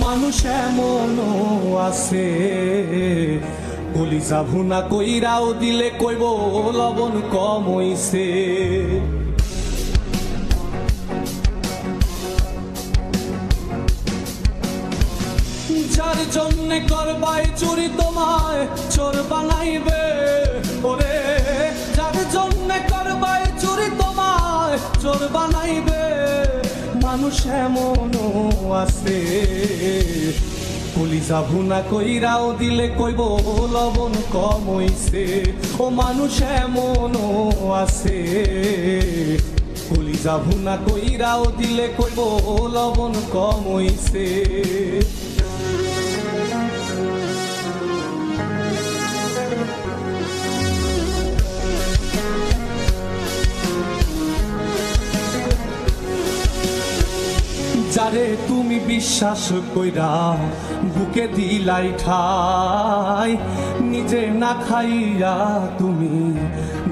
মানুষ এমনও আছে কলিজা ভুনা কইরাও দিলে কইব লবণ কম হইছে। যার জন্যে করবাই চুরি তোমায় চোর বানাইবে, ওরে যার জন্যে করবাই চুরি তোমায় চোর বানাইবে। মানুষ এমনও আছে কলিজা ভুনা কইরাও দিলে কইব লবণ কম হইছে। ও মানুষ এমনও আছে কলিজা ভুনা কইরাও দিলে কইব লবণ কম হইছে। যারে তুমি বিশ্বাস কইরা বুকে দিলাই ঠাই, নিজে না খাইয়া তুমি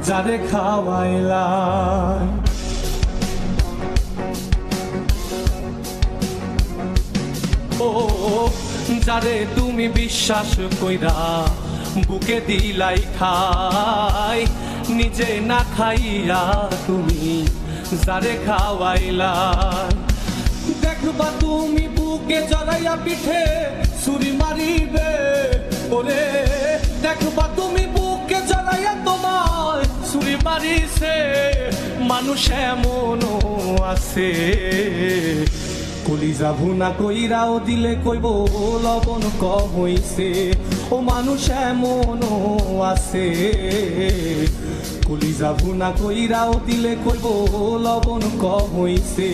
যারে খাওয়াইলা। ও যারে তুমি বিশ্বাস কইরা বুকে দিলাই ঠাই, নিজে না খাইয়া তুমি যারে খাওয়াইলা। দেখবা তুমি বুকে জড়াইয়া পিঠে ছুরি মারিবে, ওরে দেখবা তুমি বুকে জড়াইয়া তোমার ছুরি মারিছে। মানুষ এমনও আছে কলিজা ভুনা কইরাও দিলে কইব লবণ কম হইছে। ও মানুষ এমনও আছে কলিজা ভুনা কইরাও দিলে কইব লবণ কম হইছে।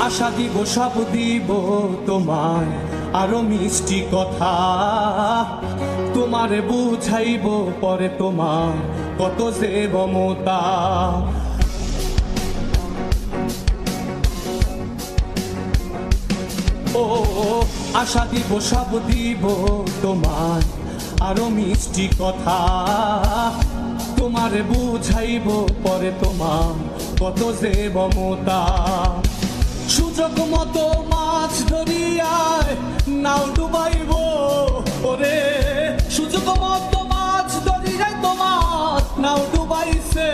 আশা দিব সব দিব তোমায় আরো মিষ্টি কথা, তোমারে বুঝাইব পরে তোমার কত যে মমতা। ও আশা দিব সব দিব তোমায় আরো মিষ্টি কথা, তোমারে বুঝাইব পরে তোমার কত যে মমতা। সুযোগ মতো মাছ ধরিয়ায় নাও ডুবাইব, ওরে সুযোগ মতো মাছ ধরিয়ায় তোমার নাও ডুবাইছে।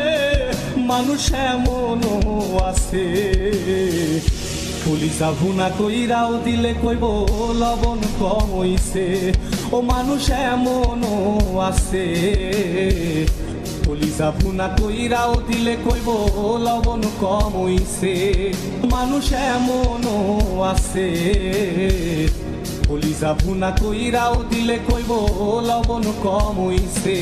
মানুষ এমনও আছে কলিজা ভুনা কইরাও দিলে কইব লবণ কম হইছে। ও মানুষ এমনও আছে কলিজা ভুনা কইরাও দিলে কইব লবণ কম হইছে। মানুষ এমনও আছে কলিজা ভুনা কইরাও দিলে কইব লবণ কম হইছে।